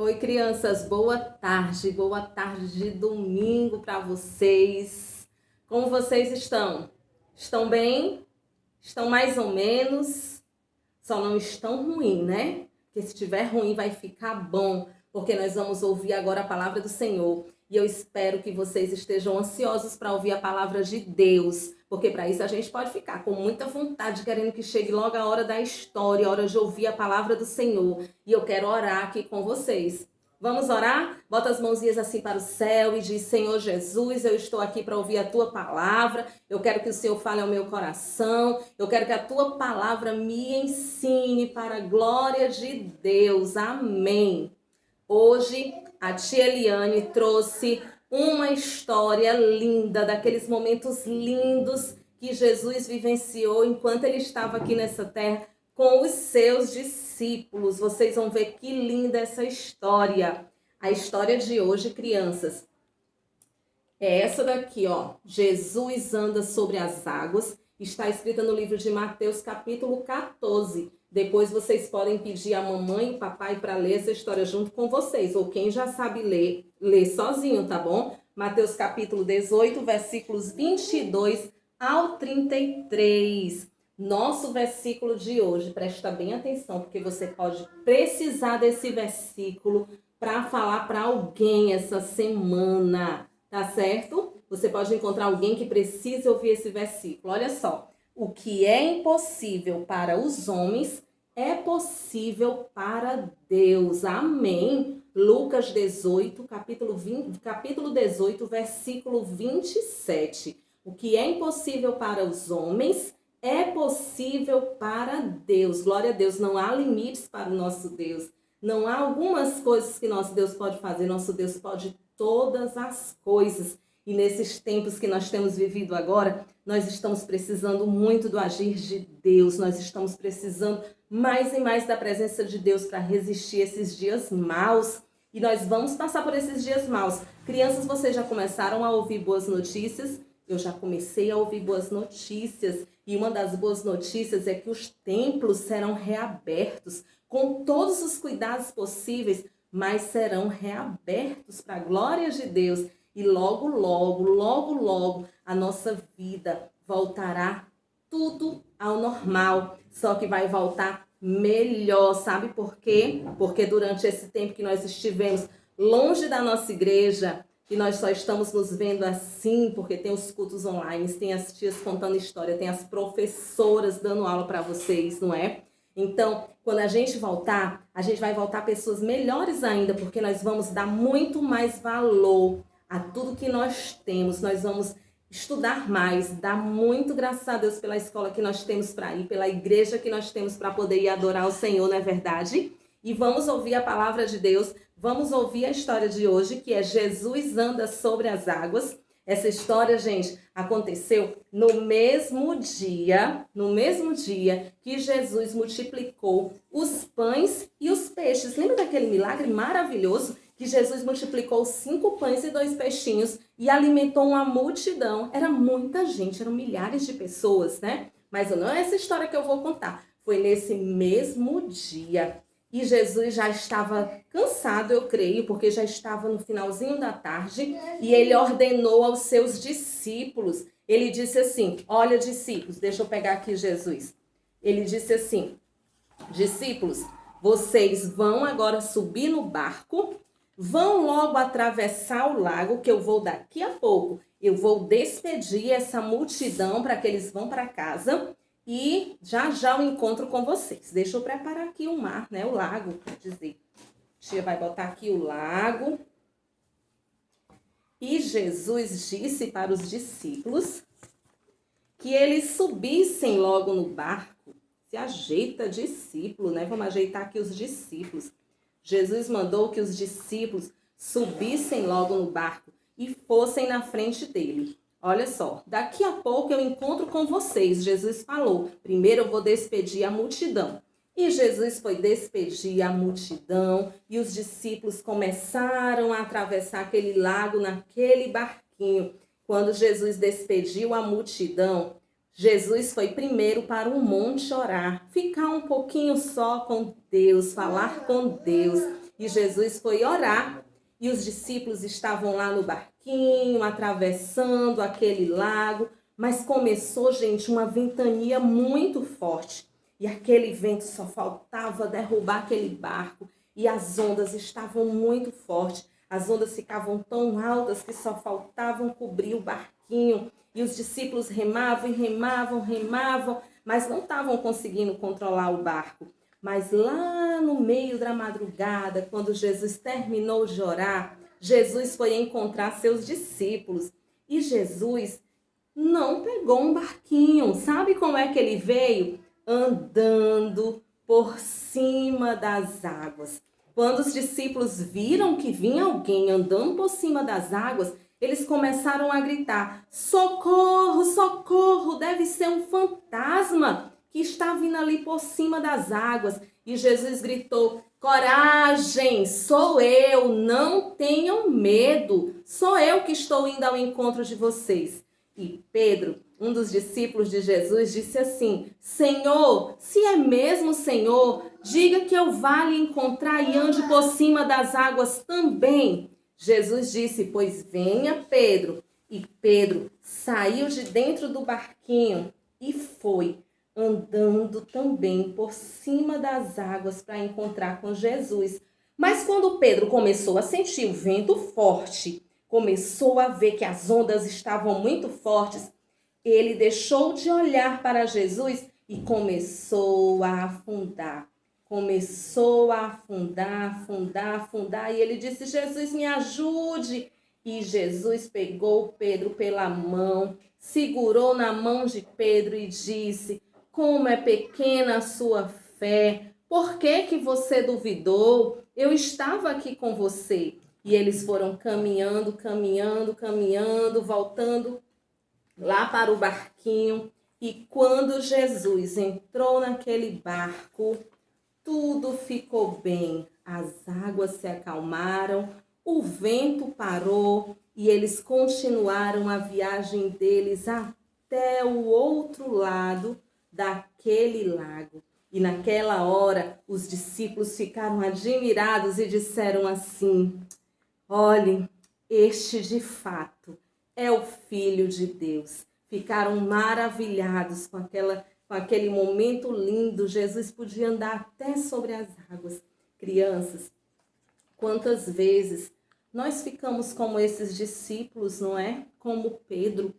Oi, crianças, boa tarde de domingo para vocês. Como vocês estão? Estão bem? Estão mais ou menos? Só não estão ruim, né? Porque se estiver ruim vai ficar bom, porque nós vamos ouvir agora a palavra do Senhor. E eu espero que vocês estejam ansiosos para ouvir a palavra de Deus, porque para isso a gente pode ficar com muita vontade, querendo que chegue logo a hora da história, a hora de ouvir a palavra do Senhor. E eu quero orar aqui com vocês. Vamos orar? Bota as mãozinhas assim para o céu e diz: Senhor Jesus, eu estou aqui para ouvir a tua palavra. Eu quero que o Senhor fale ao meu coração. Eu quero que a tua palavra me ensine para a glória de Deus. Amém. Hoje a tia Eliane trouxe uma história linda, daqueles momentos lindos que Jesus vivenciou enquanto ele estava aqui nessa terra com os seus discípulos. Vocês vão ver que linda essa história. A história de hoje, crianças, é essa daqui, ó. Jesus anda sobre as águas. Está escrita no livro de Mateus, capítulo 14. Depois vocês podem pedir a mamãe e o papai para ler essa história junto com vocês. Ou quem já sabe ler, lê sozinho, tá bom? Mateus, capítulo 18, versículos 22 ao 33. Nosso versículo de hoje, presta bem atenção, porque você pode precisar desse versículo para falar para alguém essa semana, tá certo? Você pode encontrar alguém que precise ouvir esse versículo. Olha só, o que é impossível para os homens é possível para Deus. Amém. Lucas 18, capítulo 18, versículo 27. O que é impossível para os homens é possível para Deus. Glória a Deus, não há limites para o nosso Deus. Não há algumas coisas que nosso Deus pode fazer. Nosso Deus pode todas as coisas. E nesses tempos que nós temos vivido agora, nós estamos precisando muito do agir de Deus. Nós estamos precisando mais e mais da presença de Deus para resistir esses dias maus. E nós vamos passar por esses dias maus. Crianças, vocês já começaram a ouvir boas notícias? Eu já comecei a ouvir boas notícias. E uma das boas notícias é que os templos serão reabertos com todos os cuidados possíveis, mas serão reabertos para a glória de Deus. E logo, logo, a nossa vida voltará tudo ao normal. Só que vai voltar melhor, sabe por quê? Porque durante esse tempo que nós estivemos longe da nossa igreja, e nós só estamos nos vendo assim, porque tem os cultos online, tem as tias contando história, tem as professoras dando aula para vocês, não é? Então, quando a gente voltar, a gente vai voltar pessoas melhores ainda, porque nós vamos dar muito mais valor a tudo que nós temos. Nós vamos estudar mais, dar muito graças a Deus pela escola que nós temos para ir, pela igreja que nós temos para poder ir adorar o Senhor, não é verdade? E vamos ouvir a palavra de Deus, vamos ouvir a história de hoje, que é Jesus anda sobre as águas. Essa história, gente, aconteceu no mesmo dia que Jesus multiplicou os pães e os peixes. Lembra daquele milagre maravilhoso que Jesus multiplicou 5 pães e 2 peixinhos e alimentou uma multidão? Era muita gente, eram milhares de pessoas, né? Mas não é essa história que eu vou contar. Foi nesse mesmo dia. E Jesus já estava cansado, eu creio, porque já estava no finalzinho da tarde, e ele ordenou aos seus discípulos. Ele disse assim: olha, discípulos, deixa eu pegar aqui Jesus. Ele disse assim: discípulos, vocês vão agora subir no barco, vão logo atravessar o lago, que eu vou daqui a pouco. Eu vou despedir essa multidão para que eles vão para casa. E já eu encontro com vocês. Deixa eu preparar aqui o mar, né? O lago, quer dizer. Tia vai botar aqui o lago. E Jesus disse para os discípulos que eles subissem logo no barco. Se ajeita, discípulo, né? Vamos ajeitar aqui os discípulos. Jesus mandou que os discípulos subissem logo no barco e fossem na frente dele. Olha só, daqui a pouco eu encontro com vocês, Jesus falou. Primeiro eu vou despedir a multidão. E Jesus foi despedir a multidão e os discípulos começaram a atravessar aquele lago naquele barquinho. Quando Jesus despediu a multidão, Jesus foi primeiro para um monte orar, ficar um pouquinho só com Deus, falar com Deus. E Jesus foi orar. E os discípulos estavam lá no barquinho, atravessando aquele lago. Mas começou, gente, uma ventania muito forte. E aquele vento só faltava derrubar aquele barco. E as ondas estavam muito fortes. As ondas ficavam tão altas que só faltavam cobrir o barquinho. E os discípulos remavam, mas não estavam conseguindo controlar o barco. Mas lá no meio da madrugada, quando Jesus terminou de orar, Jesus foi encontrar seus discípulos. E Jesus não pegou um barquinho. Sabe como é que ele veio? Andando por cima das águas. Quando os discípulos viram que vinha alguém andando por cima das águas, eles começaram a gritar: socorro, socorro, deve ser um fantasma que está vindo ali por cima das águas. E Jesus gritou: coragem, sou eu, não tenham medo, sou eu que estou indo ao encontro de vocês. E Pedro, um dos discípulos de Jesus, disse assim: Senhor, se é mesmo Senhor, diga que eu vá lhe encontrar e ande por cima das águas também. Jesus disse: pois venha, Pedro. E Pedro saiu de dentro do barquinho e foi andando também por cima das águas para encontrar com Jesus. Mas quando Pedro começou a sentir o vento forte, começou a ver que as ondas estavam muito fortes, ele deixou de olhar para Jesus e começou a afundar. Começou a afundar. E ele disse: Jesus, me ajude. E Jesus pegou Pedro pela mão, segurou na mão de Pedro e disse: como é pequena a sua fé. Por que você duvidou? Eu estava aqui com você. E eles foram caminhando, voltando lá para o barquinho. E quando Jesus entrou naquele barco, tudo ficou bem. As águas se acalmaram, o vento parou e eles continuaram a viagem deles até o outro lado daquele lago. E naquela hora, os discípulos ficaram admirados e disseram assim: olhem, este de fato é o Filho de Deus. Ficaram maravilhados com aquele momento lindo. Jesus podia andar até sobre as águas. Crianças, quantas vezes nós ficamos como esses discípulos, não é? Como Pedro.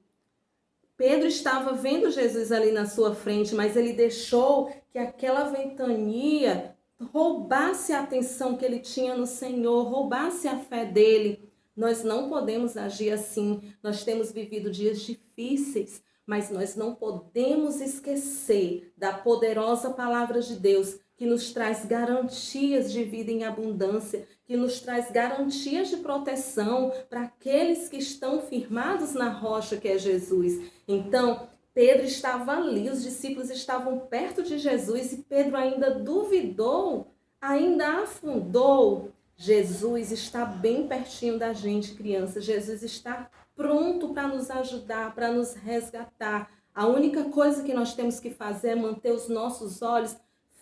Pedro estava vendo Jesus ali na sua frente, mas ele deixou que aquela ventania roubasse a atenção que ele tinha no Senhor, roubasse a fé dele. Nós não podemos agir assim. Nós temos vivido dias difíceis, mas nós não podemos esquecer da poderosa palavra de Deus, que nos traz garantias de vida em abundância, que nos traz garantias de proteção para aqueles que estão firmados na rocha que é Jesus. Então, Pedro estava ali, os discípulos estavam perto de Jesus e Pedro ainda duvidou, ainda afundou. Jesus está bem pertinho da gente, criança. Jesus está pronto para nos ajudar, para nos resgatar. A única coisa que nós temos que fazer é manter os nossos olhos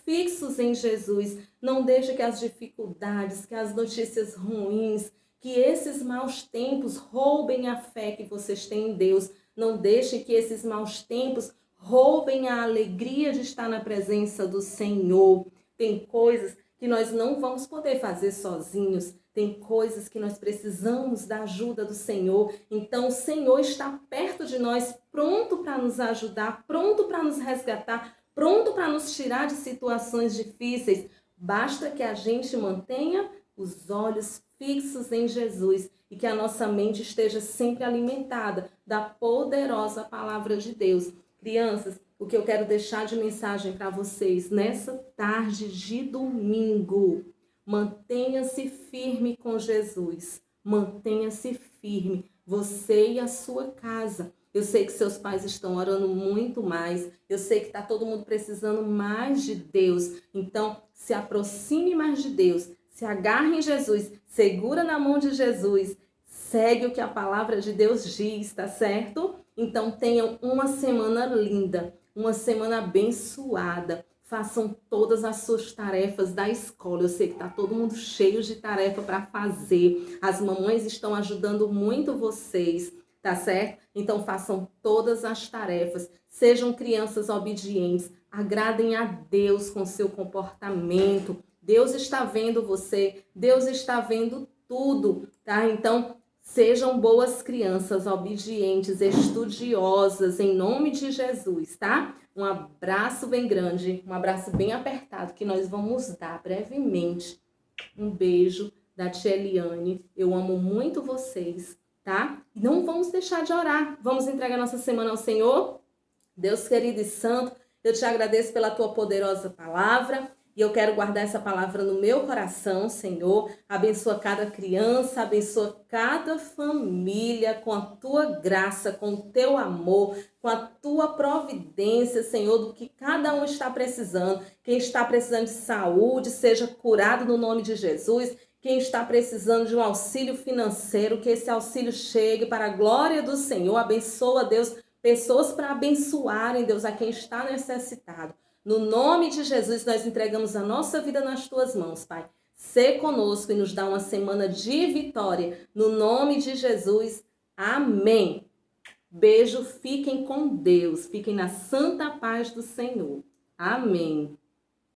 fixos em Jesus. Não deixe que as dificuldades, que as notícias ruins, que esses maus tempos roubem a fé que vocês têm em Deus. Não deixe que esses maus tempos roubem a alegria de estar na presença do Senhor. Tem coisas que nós não vamos poder fazer sozinhos. Tem coisas que nós precisamos da ajuda do Senhor. Então o Senhor está perto de nós, pronto para nos ajudar, pronto para nos resgatar, pronto para nos tirar de situações difíceis. Basta que a gente mantenha os olhos fixos em Jesus e que a nossa mente esteja sempre alimentada da poderosa palavra de Deus. Crianças, o que eu quero deixar de mensagem para vocês nessa tarde de domingo: mantenha-se firme com Jesus. Mantenha-se firme, você e a sua casa. Eu sei que seus pais estão orando muito mais. Eu sei que está todo mundo precisando mais de Deus. Então, se aproxime mais de Deus. Se agarre em Jesus. Segura na mão de Jesus. Segue o que a palavra de Deus diz, tá certo? Então, tenham uma semana linda. Uma semana abençoada. façam todas as suas tarefas da escola. Eu sei que está todo mundo cheio de tarefa para fazer. As mamães estão ajudando muito vocês, tá certo? Então façam todas as tarefas. Sejam crianças obedientes. Agradem a Deus com seu comportamento. Deus está vendo você. Deus está vendo tudo, tá? Então sejam boas crianças, obedientes, estudiosas, em nome de Jesus, tá? Um abraço bem grande, um abraço bem apertado que nós vamos dar brevemente. Um beijo da tia Eliane. Eu amo muito vocês, tá? Não vamos deixar de orar. Vamos entregar nossa semana ao Senhor? Deus querido e santo, eu te agradeço pela tua poderosa palavra. E eu quero guardar essa palavra no meu coração, Senhor. Abençoa cada criança, abençoa cada família com a tua graça, com o teu amor, com a tua providência, Senhor, do que cada um está precisando. Quem está precisando de saúde, seja curado no nome de Jesus. Quem está precisando de um auxílio financeiro, que esse auxílio chegue para a glória do Senhor. Abençoa, Deus, pessoas para abençoarem, Deus, a quem está necessitado. No nome de Jesus, nós entregamos a nossa vida nas tuas mãos, Pai. Sê conosco e nos dá uma semana de vitória. No nome de Jesus, amém. Beijo, fiquem com Deus. Fiquem na santa paz do Senhor. Amém.